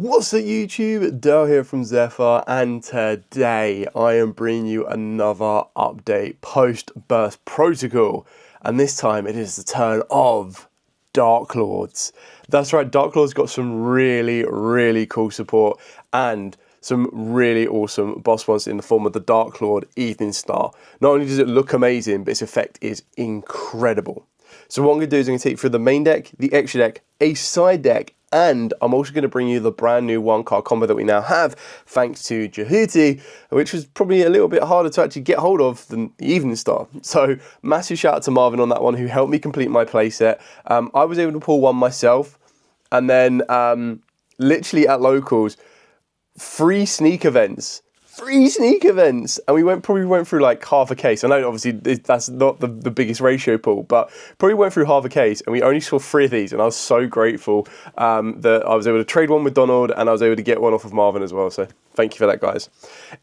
What's up YouTube, Dale here from Zephyr, and today I am bringing you another update post-burst protocol, and this time it is the turn of Darklords. That's right, Darklords got some really cool support and some really awesome boss monsters in the form of the Darklord Evening Star. Not only does it look amazing, but its effect is incredible. So what I'm going to do is I'm going to take you through the main deck, the extra deck, a side deck, and I'm also going to bring you the brand new one-card combo that we now have, thanks to Yugioh, which was probably a little bit harder to actually get hold of than the Evening Star. So massive shout out to Marvin on that one, who helped me complete my playset. I was able to pull one myself, and then literally at locals, free sneak events, and we probably went through like half a case. I know obviously that's not the biggest ratio pool, but probably went through half a case, and we only saw 3 of these, and I was so grateful that I was able to trade one with Donald, and I was able to get one off of Marvin as well, so thank you for that, guys.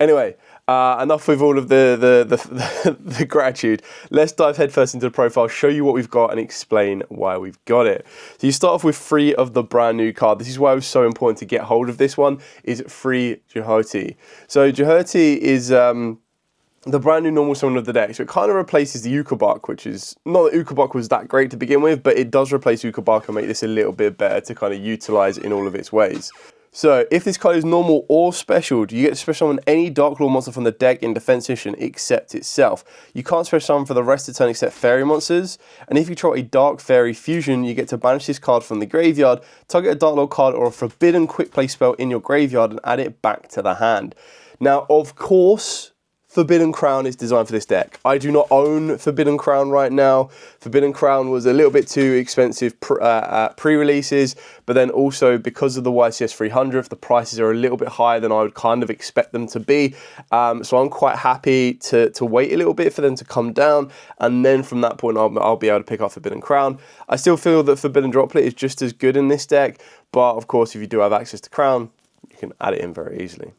Anyway, enough with all of the gratitude. Let's dive headfirst into the profile, show you what we've got, and explain why we've got it. So you start off with 3 of the brand new card. This is why it was so important to get hold of this one, is free Yugioh. So Yugioh is the brand new normal summon of the deck. So it kind of replaces the Yugioh, which is, not that Yugioh was that great to begin with, but it does replace Yugioh and make this a little bit better to kind of utilize in all of its ways. So, if this card is normal or special, you get to special summon any Darklord monster from the deck in defense position except itself. You can't special summon for the rest of the turn except fairy monsters. And if you draw a Dark Fairy Fusion, you get to banish this card from the graveyard, target a Darklord card or a forbidden quick play spell in your graveyard and add it back to the hand. Now, of course, Forbidden Crown is designed for this deck. I do not own Forbidden Crown right now. Forbidden Crown was a little bit too expensive pre-releases, but then also because of the YCS 300, the prices are a little bit higher than I would kind of expect them to be. So I'm quite happy to wait a little bit for them to come down, and then from that point I'll be able to pick up Forbidden Crown. I still feel that Forbidden Droplet is just as good in this deck, but of course if you do have access to Crown, you can add it in very easily.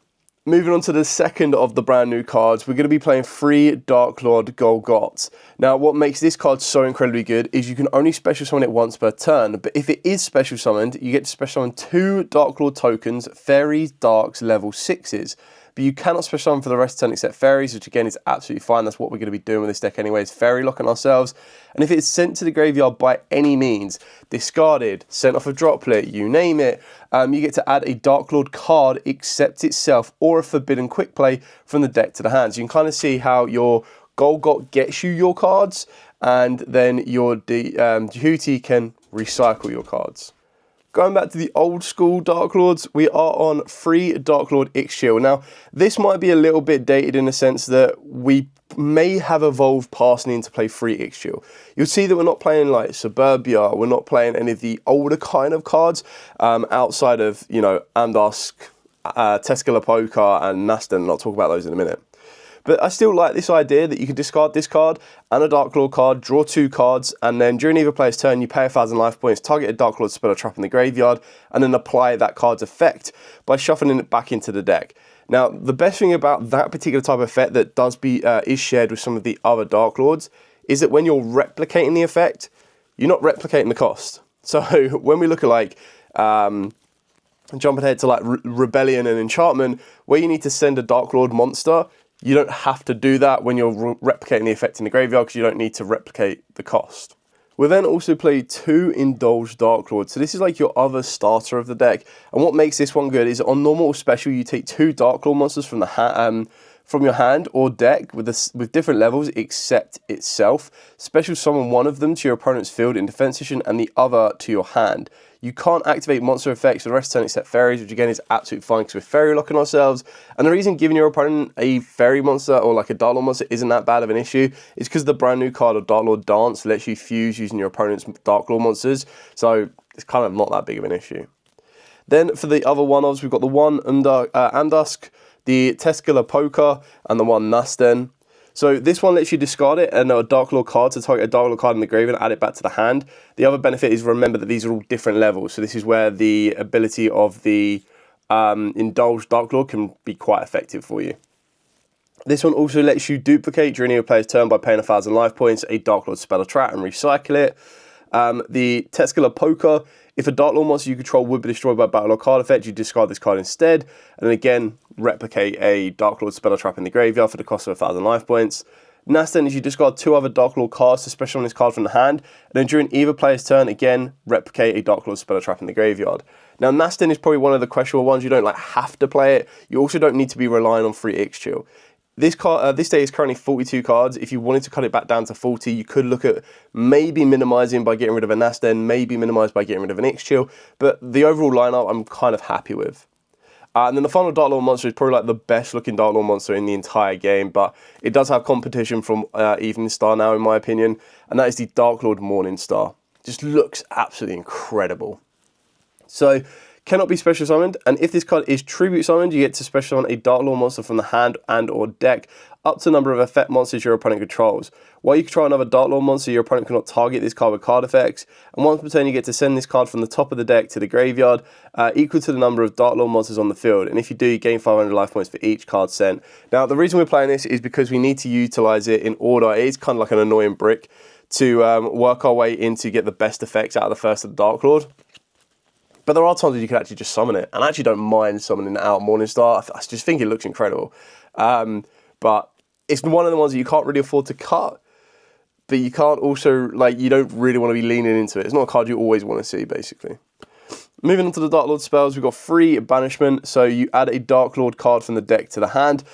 Moving on to the second of the brand new cards, we're going to be playing 3 Darklord Golgots. Now, what makes this card so incredibly good is you can only special summon it once per turn, but if it is special summoned, you get to special summon 2 Darklord tokens, Fairies, Darks, level 6s. But you cannot special summon for the rest of the turn except Fairies, which again is absolutely fine. That's what we're going to be doing with this deck anyway, is Fairy locking ourselves. And if it's sent to the graveyard by any means, discarded, sent off a Droplet, you name it, you get to add a Darklord card except itself or a Forbidden Quick Play from the deck to the hand. So you can kind of see how your Golgot gets you your cards, and then your Yugioh can recycle your cards. Going back to the old school Darklords, we are on 3 Darklord Yugioh. Now, this might be a little bit dated in the sense that we may have evolved past needing to play 3 Yugioh. You'll see that we're not playing like Suburbia, we're not playing any of the older kind of cards outside of, you know, Amdusk, Teskalapoka and Naston, and I'll talk about those in a minute. But I still like this idea that you can discard this card and a Darklord card, draw 2 cards, and then during either player's turn, you pay 1,000 life points, target a Darklord spell or trap in the graveyard, and then apply that card's effect by shuffling it back into the deck. Now, the best thing about that particular type of effect that is shared with some of the other Darklords is that when you're replicating the effect, you're not replicating the cost. So when we look at like jumping ahead to like Rebellion and Enchantment, where you need to send a Darklord monster, you don't have to do that when you're replicating the effect in the graveyard because you don't need to replicate the cost. We'll then also play 2 Indulged Darklords. So this is like your other starter of the deck. And what makes this one good is on normal or special, you take 2 Darklord monsters from the from your hand or deck with different levels except itself. Special summon one of them to your opponent's field in defense position and the other to your hand. You can't activate monster effects for the rest of the turn except Fairies, which again is absolutely fine because we're Fairy locking ourselves. And the reason giving your opponent a Fairy monster or like a Darklord monster isn't that bad of an issue is because the brand new card of Darklord Dance lets you fuse using your opponent's Darklord monsters. So it's kind of not that big of an issue. Then for the other one-offs, we've got the one Amdusk, the Teskalapoka, and the one Naston. So this one lets you discard it and a Darklord card to target a Darklord card in the graveyard and add it back to the hand. The other benefit is remember that these are all different levels. So this is where the ability of the Indulged Darklord can be quite effective for you. This one also lets you duplicate during your player's turn by paying 1,000 life points, a Darklord spell or trap and recycle it. The Teskalapoka If a Darklord monster you control would be destroyed by battle or card effect, you discard this card instead. And then again, replicate a Darklord spell or trap in the graveyard for the cost of 1,000 life points. Nasten is you discard 2 other Darklord cards to special on this card from the hand, and then during either player's turn, again, replicate a Darklord spell or trap in the graveyard. Now, Nasten is probably one of the questionable ones. You don't like have to play it. You also don't need to be relying on free Yugioh. This card, this day is currently 42 cards. If you wanted to cut it back down to 40, you could look at maybe minimizing by getting rid of a Nasten, maybe minimize by getting rid of an Yugioh, but the overall lineup I'm kind of happy with. And then the final Darklord monster is probably like the best looking Darklord monster in the entire game, but it does have competition from Evening Star now, in my opinion, and that is the Darklord Morning Star. Just looks absolutely incredible. So, cannot be special summoned, and if this card is tribute summoned, you get to special summon a Darklord monster from the hand and or deck, up to the number of effect monsters your opponent controls. While you control another Darklord monster, your opponent cannot target this card with card effects, and once per turn you get to send this card from the top of the deck to the graveyard, equal to the number of Darklord monsters on the field, and if you do, you gain 500 life points for each card sent. Now, the reason we're playing this is because we need to utilize it in order. It is kind of like an annoying brick to work our way in to get the best effects out of the first of the Darklord. But there are times where you can actually just summon it. And I actually don't mind summoning it out Morningstar. I just think it looks incredible. But it's one of the ones that you can't really afford to cut. But you can't also, like, you don't really want to be leaning into it. It's not a card you always want to see, basically. Moving on to the Darklord spells, we've got 3 banishment. So you add a Darklord card from the deck to the hand.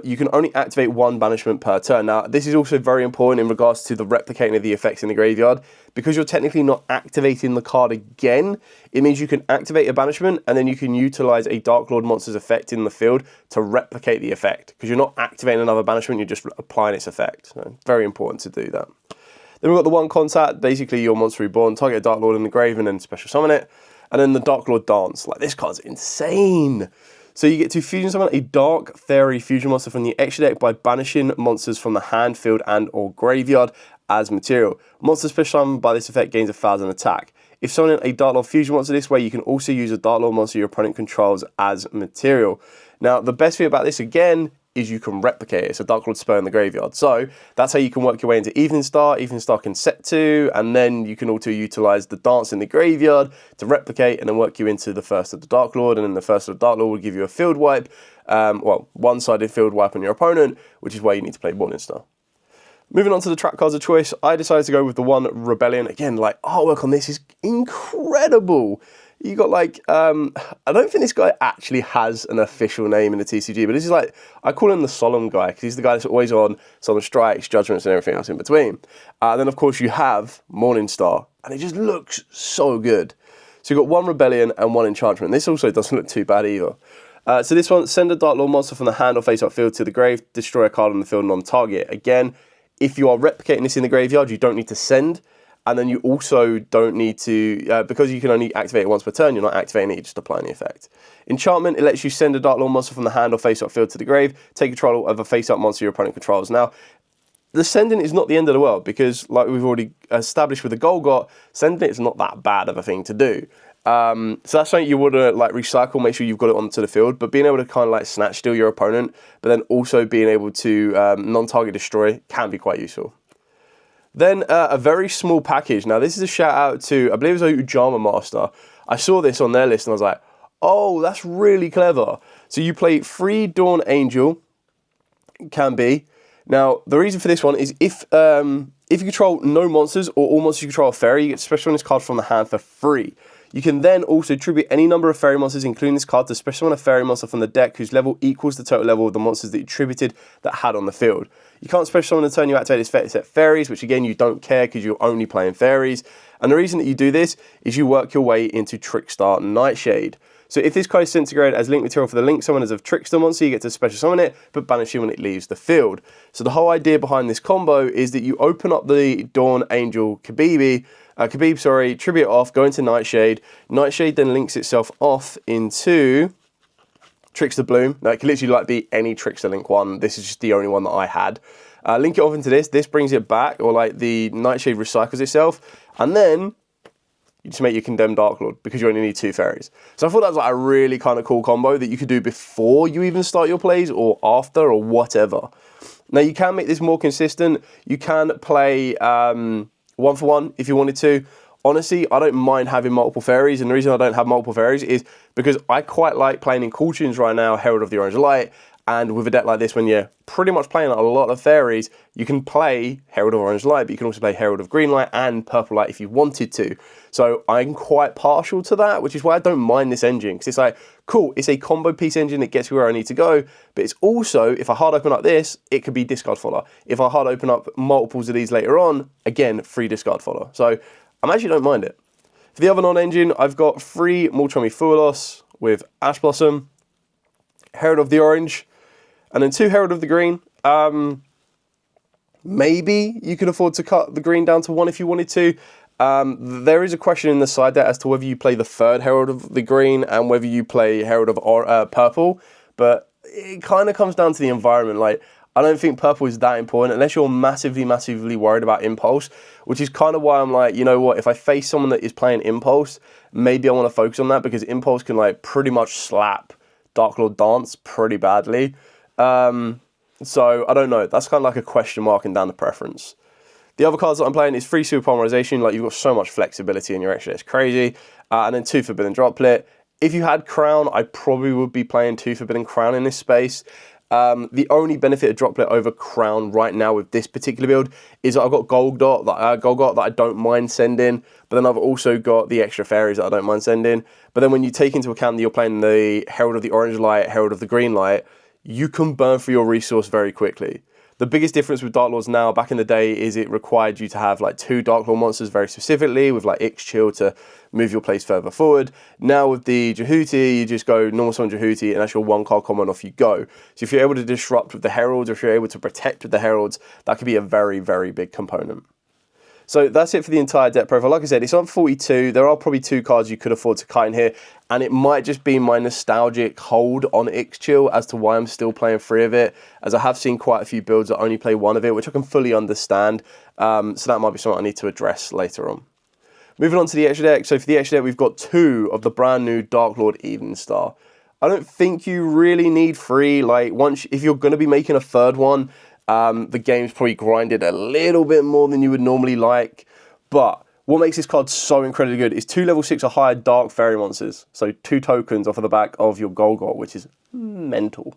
You can only activate 1 banishment per turn. Now, this is also very important in regards to the replicating of the effects in the graveyard. Because you're technically not activating the card again, it means you can activate a banishment and then you can utilize a Darklord monster's effect in the field to replicate the effect. Because you're not activating another banishment, you're just applying its effect. So, very important to do that. Then we've got the 1 contact, basically your monster reborn, target a Darklord in the grave and then special summon it. And then the Darklord Dance. Like, this card's insane. So you get to fusion summon a Dark Fairy fusion monster from the extra deck by banishing monsters from the hand, field, and or graveyard as material. Monster special summoned by this effect gains 1,000 attack. If summoning a Darklord fusion monster this way, you can also use a Darklord monster your opponent controls as material. Now, the best thing about this, again, is you can replicate it. It's a Darklord spell in the graveyard. So that's how you can work your way into Evening Star. Evening Star can set 2, and then you can also utilize the dance in the graveyard to replicate and then work you into the first of the Darklord, and then the first of the Darklord will give you a field wipe, well, one-sided field wipe on your opponent, which is why you need to play Morning Star. Moving on to the trap cards of choice, I decided to go with the 1 Rebellion. Again, like, artwork on this is incredible. You got like, I don't think this guy actually has an official name in the TCG, but this is like, I call him the solemn guy because he's the guy that's always on solemn strikes, judgments, and everything else in between. Then, of course, you have Morning Star, and it just looks so good. So you've got 1 Rebellion and 1 Enchantment. This also doesn't look too bad either. So this one, send a Darklord monster from the hand or face-up field to the grave, destroy a card on the field non-target. Again, if you are replicating this in the graveyard, you don't need to send. And then you also don't need to, because you can only activate it once per turn, you're not activating it, you're just applying the effect. Enchantment, it lets you send a Darklord monster from the hand or face-up field to the grave, take control of a face-up monster your opponent controls. Now, the sending is not the end of the world, because like we've already established with the Golgot, sending it is not that bad of a thing to do. So that's something you want to like recycle, make sure you've got it onto the field, but being able to kind of like snatch steal your opponent, but then also being able to non-target destroy can be quite useful. Then a very small package. Now this is a shout out to, I believe it was a Ujamaa Master. I saw this on their list and I was like, oh, that's really clever. So you play 3 Dawn Angel, can be. Now the reason for this one is if you control no monsters or all monsters you control a fairy, you get special on this card from the hand for free. You can then also tribute any number of fairy monsters, including this card, to special summon a fairy monster from the deck whose level equals the total level of the monsters that you tributed that had on the field. You can't special summon the turn you activate this effect except fairies, which again you don't care because you're only playing fairies. And the reason that you do this is you work your way into Trickstar Nightshade. So if this card is integrated as link material for the link summoners of Trickster monster, you get to special summon it, but banish it when it leaves the field. So the whole idea behind this combo is that you open up the Dawn Angel Khabib, tribute it off, go into Nightshade. Nightshade then links itself off into Trickster Bloom. Now it can literally like be any Trickster Link one. This is just the only one that I had. Link it off into this. This brings it back, or like the Nightshade recycles itself, and then you just make your Condemned Darklord because you only need 2 fairies. So I thought that was like a really kind of cool combo that you could do before you even start your plays or after or whatever. Now you can make this more consistent. You can play 1 for 1 if you wanted to. honestly, I don't mind having multiple fairies, and the reason I don't have multiple fairies is because I quite like playing in Cool Tunes right now, Herald of the Orange Light, and with a deck like this, when you're pretty much playing a lot of fairies, you can play Herald of Orange Light, but you can also play Herald of Green Light and Purple Light if you wanted to. So I'm quite partial to that, which is why I don't mind this engine, because it's like, cool, it's a combo piece engine that gets me where I need to go, but it's also, if I hard open up this, it could be discard fodder. If I hard open up multiples of these later on, again, free discard fodder. So I actually don't mind it. For the other non-engine, I've got 3 Multrami Fuelos with Ash Blossom, Herald of the Orange, and then 2 Herald of the Green. Maybe you could afford to cut the green down to 1 if you wanted to. There is a question in the side there as to whether you play the 3rd Herald of the Green and whether you play Herald of Purple, but it kind of comes down to the environment. Like, I don't think purple is that important unless you're massively, massively worried about Impulse, which is kind of why I'm like, you know what, if I face someone that is playing Impulse, maybe I want to focus on that, because Impulse can like pretty much slap Darklord Dance pretty badly. So I don't know, that's kind of like a question mark and down to preference. The other cards that I'm playing is 3 Super Polymerization. Like, you've got so much flexibility in your extra, it's crazy. And then 2 Forbidden Droplet. If you had Crown, I probably would be playing 2 Forbidden Crown in this space. The only benefit of Droplet over Crown right now with this particular build is that I've got Golgot that I don't mind sending, but then I've also got the extra fairies that I don't mind sending. But then when you take into account that you're playing the Herald of the Orange Light, Herald of the Green Light, you can burn through your resource very quickly. The biggest difference with Darklords now, back in the day, is it required you to have like 2 Darklord monsters very specifically, with like Ix-Chill to move your place further forward. Now with the Jehuti, you just go normal summon Jehuti, and that's your 1 card common, off you go. So if you're able to disrupt with the Heralds, or if you're able to protect with the Heralds, that could be a very, very big component. So that's it for the entire deck profile. Like I said, it's on 42. There are probably 2 cards you could afford to cut in here, and it might just be my nostalgic hold on Ix-Chill as to why I'm still playing 3 of it, as I have seen quite a few builds that only play 1 of it, which I can fully understand. So that might be something I need to address later on. Moving on to the extra deck. So for the extra deck, we've got 2 of the brand new Darklord Evening Star. I don't think you really need 3. Like, if you're going to be making a 3rd one, the game's probably grinded a little bit more than you would normally like, but what makes this card so incredibly good is 2 level 6 or higher Dark Fairy monsters, so 2 tokens off of the back of your Golgot, which is mental.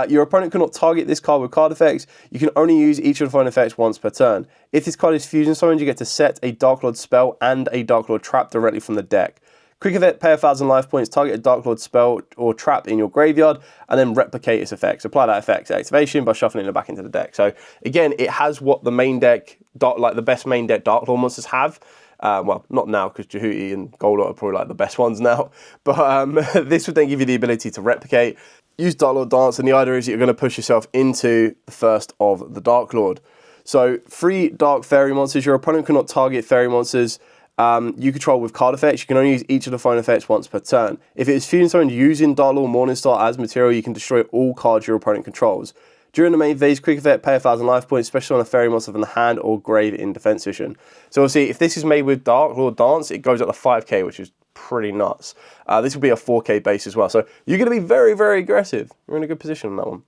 Your opponent cannot target this card with card effects. You can only use each of the following effects once per turn. If this card is fusion summoned, you get to set a Darklord spell and a Darklord trap directly from the deck. Quick effect, pay 1,000 life points, target a Darklord spell or trap in your graveyard, and then replicate its effects. Apply that effect to activation by shuffling it back into the deck. So again, it has what the main deck, like the best main deck Darklord monsters have. Well, not now, because Jehuti and Golot are probably like the best ones now. But this would then give you the ability to replicate, use Darklord Dance, and the idea is that you're going to push yourself into the first of the Darklord. So 3 Dark Fairy monsters. Your opponent cannot target fairy monsters you control with card effects. You can only use each of the following effects once per turn. If it is fusion summoned using Darklord Morningstar as material, you can destroy all cards your opponent controls. During the main phase, quick effect, pay 1,000 life points, especially on a fairy monster from the hand or grave in defense vision. So obviously, if this is made with Darklord Dance, it goes up to 5k, which is pretty nuts. This will be a 4k base as well. So you're going to be very, very aggressive. You're in a good position on that one.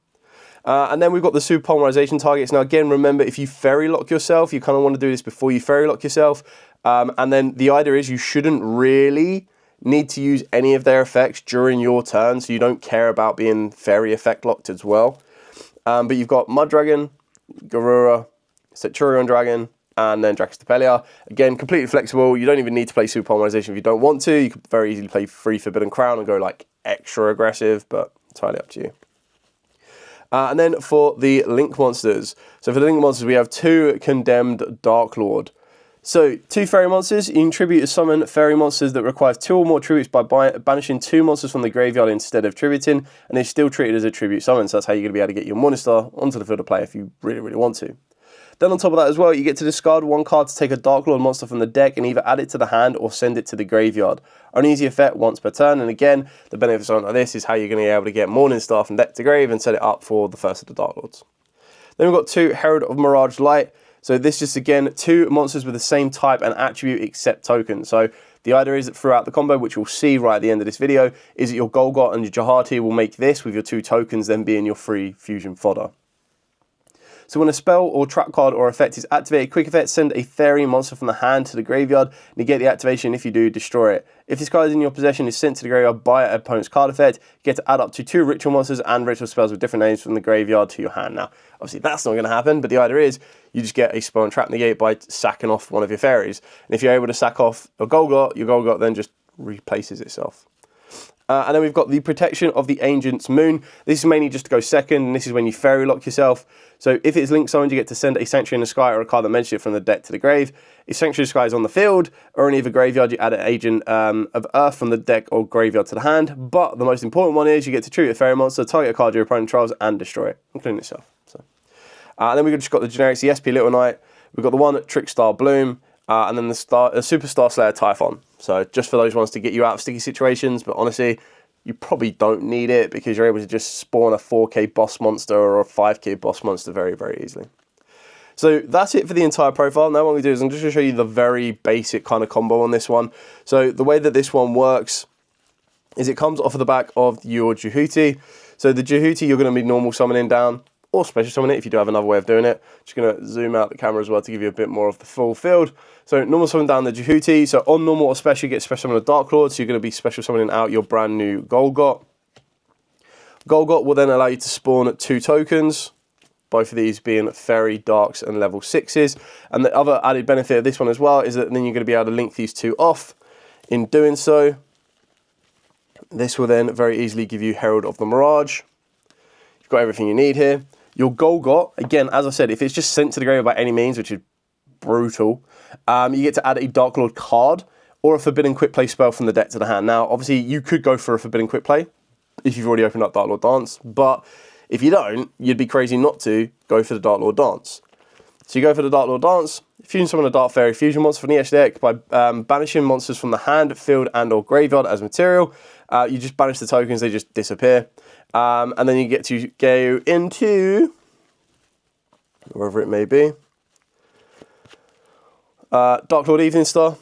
And then we've got the Super Polymerization targets. Now again, remember, if you fairy lock yourself, you kind of want to do this before you fairy lock yourself. And then the idea is you shouldn't really need to use any of their effects during your turn, so you don't care about being fairy effect locked as well. But you've got Mud Dragon, Garura, Centurion Dragon, and then Dracostepelia. Again, completely flexible. You don't even need to play Super Polymerization if you don't want to. You could very easily play 3 Forbidden Crown and go like extra aggressive, but entirely up to you. And then for the Link monsters. So for the Link monsters, we have 2 Condemned Darklord. So 2 fairy monsters. You can tribute to summon fairy monsters that requires 2 or more tributes by banishing 2 monsters from the graveyard instead of tributing, and they're still treated as a tribute summon. So that's how you're going to be able to get your Morningstar onto the field of play if you really, really want to. Then on top of that as well, you get to discard 1 card to take a Darklord monster from the deck and either add it to the hand or send it to the graveyard. Only use the effect once per turn, and again, the benefit of something like this is how you're going to be able to get Morningstar from deck to grave and set it up for the first of the Darklords. Then we've got 2 Herald of Mirage Light. So this just, again, 2 monsters with the same type and attribute except token. So the idea is that throughout the combo, which you'll see right at the end of this video, is that your Golgot and your Jehuti will make this with your 2 tokens then being your free fusion fodder. So when a spell or trap card or effect is activated, quick effect, send a fairy monster from the hand to the graveyard, negate the activation. If you do, destroy it. If this card is in your possession is sent to the graveyard by an opponent's card effect, you get to add up to 2 ritual monsters and ritual spells with different names from the graveyard to your hand. Now, obviously that's not going to happen, but the idea is you just get a spell and trap negate by sacking off one of your fairies. And if you're able to sack off your Golgot then just replaces itself. And then we've got the Protection of the Ancient's Moon. This is mainly just to go second, and this is when you fairy lock yourself. So if it's link summoned, you get to send a Sanctuary in the Sky or a card that mentions it from the deck to the grave. If Sanctuary in the Sky is on the field or in either graveyard, you add an Agent of Earth from the deck or graveyard to the hand. But the most important one is you get to treat a fairy monster, target a card your opponent controls, and destroy it, including itself. So, and then we've just got the generics, the SP Little Knight. We've got the one Trickstar Bloom. And then the Superstar Slayer Typhon. So just for those ones to get you out of sticky situations, but honestly, you probably don't need it because you're able to just spawn a 4k boss monster or a 5k boss monster very, very easily. So that's it for the entire profile. Now what I'm going to do is I'm just going to show you the very basic kind of combo on this one. So the way that this one works is it comes off of the back of your Jehuti. So the Jehuti you're going to be normal summoning down, or special summon it if you do have another way of doing it. Just going to zoom out the camera as well to give you a bit more of the full field. So normal summon down the Jehuti. So on normal or special, you get special summon a Darklord. So you're going to be special summoning out your brand new Golgot. Golgot will then allow you to spawn 2 tokens. Both of these being Fairy, Darks, and level 6s. And the other added benefit of this one as well is that then you're going to be able to link these 2 off. In doing so, this will then very easily give you Herald of the Mirage. You've got everything you need here. Your Golgot, again, as I said, if it's just sent to the graveyard by any means, which is brutal, you get to add a Darklord card or a Forbidden Quick Play spell from the deck to the hand. Now, obviously, you could go for a Forbidden Quick Play if you've already opened up Darklord Dance, but if you don't, you'd be crazy not to go for the Darklord Dance. So you go for the Darklord Dance, fusion summon a Dark Fairy fusion monster from the edge deck by banishing monsters from the hand, field, and or graveyard as material. You just banish the tokens, they just disappear. And then you get to go into, wherever it may be, Darklord Evening Star.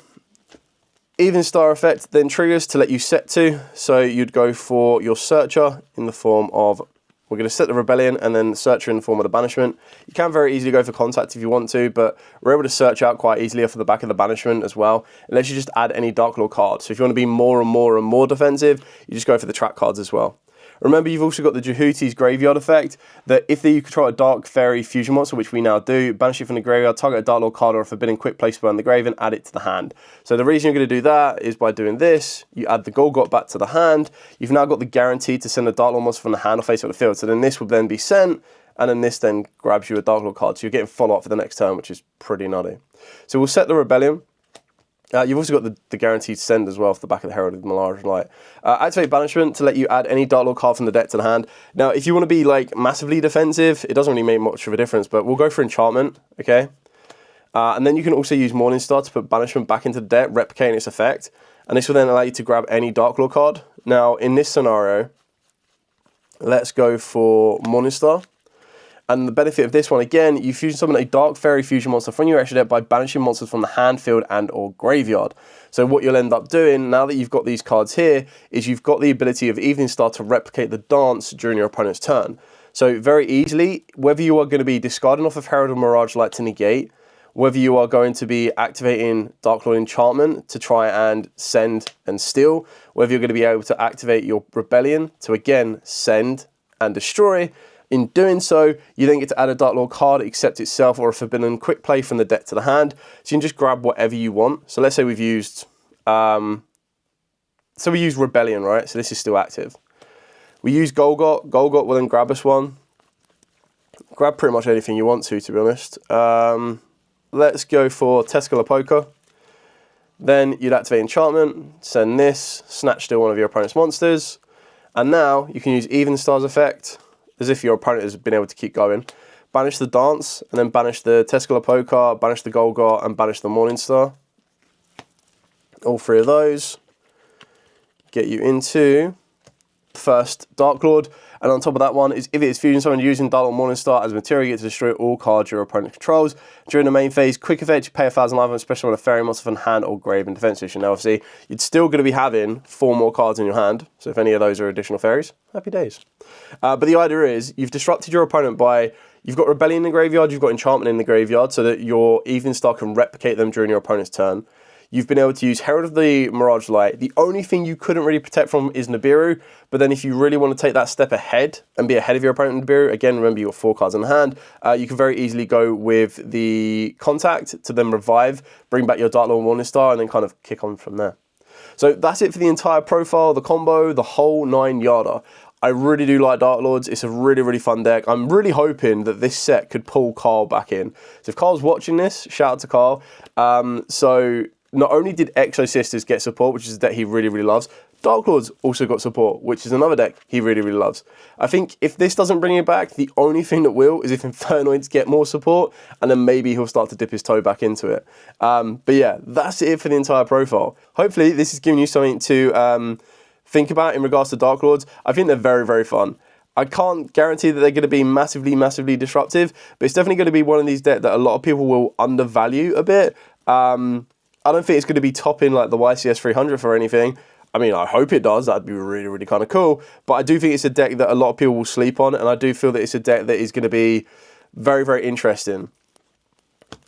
Evening Star effect then triggers to let you set to. So you'd go for your Searcher in the form of, we're going to set the Rebellion and then Searcher in the form of the Banishment. You can very easily go for Contact if you want to, but we're able to search out quite easily off of the back of the Banishment as well. It lets you just add any Darklord cards. So if you want to be more and more and more defensive, you just go for the trap cards as well. Remember, you've also got the Jehuti's Graveyard effect, that if you control a Dark Fairy fusion monster, which we now do, banish it from the graveyard, target a Darklord card or a Forbidden Quick Play spell in the grave and add it to the hand. So the reason you're going to do that is by doing this, you add the Golgot back to the hand, you've now got the guarantee to send a Darklord monster from the hand or face up the field. So then this will then be sent, and then this then grabs you a Darklord card. So you're getting follow-up for the next turn, which is pretty nutty. So we'll set the Rebellion. You've also got the guaranteed send as well off the back of the Herald of the Mirage Light. Activate Banishment to let you add any Darklord card from the deck to the hand. Now, if you want to be like massively defensive, it doesn't really make much of a difference, but we'll go for Enchantment, okay? And then you can also use Morningstar to put Banishment back into the deck, replicating its effect. And this will then allow you to grab any Darklord card. Now, in this scenario, let's go for Morningstar. And the benefit of this one, again, you fusion summon a Dark Fairy fusion monster from your extra deck by banishing monsters from the hand, field, and or graveyard. So what you'll end up doing, now that you've got these cards here, is you've got the ability of Evening Star to replicate the dance during your opponent's turn. So very easily, whether you are going to be discarding off of Herald of Mirage Light to negate, whether you are going to be activating Darklord Enchantment to try and send and steal, whether you're going to be able to activate your Rebellion to again send and destroy. In doing so, you then get to add a Darklord card, accept itself, or a Forbidden Quick Play from the deck to the hand. So you can just grab whatever you want. So let's say we've used, we use Rebellion, right? So this is still active. We use Golgot. Golgot will then grab us one. Grab pretty much anything you want to be honest. Let's go for Teskalapoka. Then you'd activate Enchantment, send this, snatch steal one of your opponent's monsters. And now you can use Even Star's effect, as if your opponent has been able to keep going. Banish the Dance, and then banish the Teskalapoka, banish the Golgot, and banish the Morningstar. All 3 of those get you into first Darklord. And on top of that one is if it is fusion summon using Darklord Morningstar as material, you get to destroy all cards your opponent controls. During the main phase, quick effect, you pay 1,000 life, especially on a fairy monster from hand or grave in defense position. Now obviously, you're still going to be having 4 more cards in your hand. So if any of those are additional fairies, happy days. But the idea is, you've disrupted your opponent by You've got Rebellion in the graveyard, you've got Enchantment in the graveyard, so that your Evening Star can replicate them during your opponent's turn. You've been able to use Herald of the Mirage Light. The only thing you couldn't really protect from is Nibiru, but then if you really want to take that step ahead and be ahead of your opponent in Nibiru, again, remember your 4 cards in hand, you can very easily go with the Contact to then revive, bring back your Darklord Morning Star, and then kind of kick on from there. So that's it for the entire profile, the combo, the whole 9 yarder. I really do like Darklords. It's a really, really fun deck. I'm really hoping that this set could pull Carl back in. So if Carl's watching this, shout out to Carl. So not only did Exo Sisters get support, which is a deck he really, really loves, Darklords also got support, which is another deck he really, really loves. I think if this doesn't bring it back, the only thing that will is if Infernoids get more support, and then maybe he'll start to dip his toe back into it. But yeah, that's it for the entire profile. Hopefully this is giving you something to think about in regards to Darklords. I think they're very, very fun. I can't guarantee that they're going to be massively, massively disruptive, but it's definitely going to be one of these decks that a lot of people will undervalue a bit. I don't think it's going to be topping like the YCS 300 or anything. I mean, I hope it does. That'd be really, really kind of cool. But I do think it's a deck that a lot of people will sleep on, and I do feel that it's a deck that is going to be very, very interesting.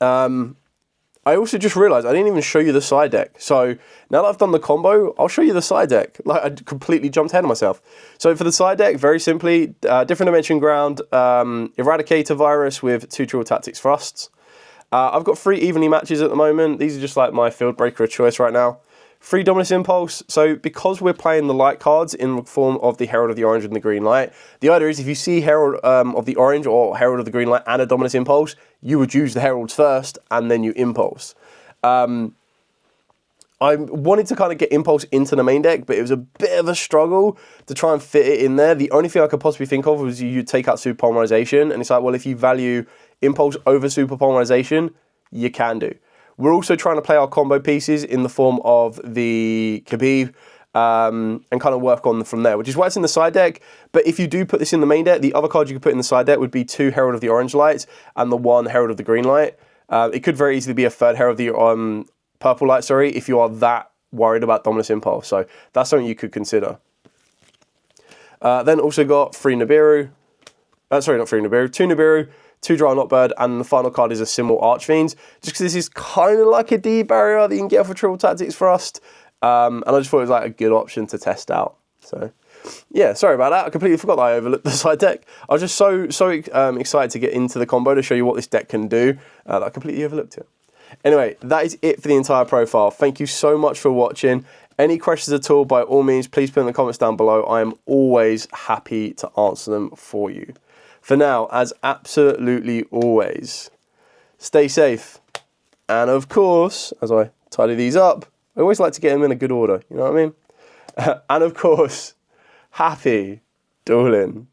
I also just realised I didn't even show you the side deck. So now that I've done the combo, I'll show you the side deck. Like, I completely jumped ahead of myself. So for the side deck, very simply, Different Dimension Ground, Eradicator Virus with 2 Trill Tactics Thrusts. I've got 3 evenly matches at the moment. These are just like my field breaker of choice right now. 3 Dominus Impulse. So because we're playing the light cards in the form of the Herald of the Orange and the Green Light, the idea is if you see Herald of the Orange or Herald of the Green Light and a Dominus Impulse, you would use the Heralds first and then you Impulse. I wanted to kind of get Impulse into the main deck, but it was a bit of a struggle to try and fit it in there. The only thing I could possibly think of was you take out Super Polymerization, and it's like, well, if you value Impulse over Super Polymerization, you can do. We're also trying to play our combo pieces in the form of the Khabib and kind of work on from there, which is why it's in the side deck. But if you do put this in the main deck, the other cards you could put in the side deck would be 2 Herald of the Orange Lights and the 1 Herald of the Green Light. It could very easily be a 3rd Herald of the Purple Light, sorry, if you are that worried about Dominus Impulse. So that's something you could consider. Then also got 3 Nibiru. Sorry, not 3 Nibiru. 2 Nibiru, 2 Dry Notbird, and the final card is a Symbol Archfiends. Just because this is kind of like a D barrier that you can get off a Triple Tactics Thrust. And I just thought it was like a good option to test out. So yeah, sorry about that. I completely forgot that I overlooked the side deck. I was just so excited to get into the combo to show you what this deck can do that I completely overlooked it. Anyway, that is it for the entire profile. Thank you so much for watching. Any questions at all, by all means, please put in the comments down below. I am always happy to answer them for you. For now, as absolutely always, stay safe. And of course, as I tidy these up, I always like to get them in a good order. You know what I mean? And of course, happy dueling.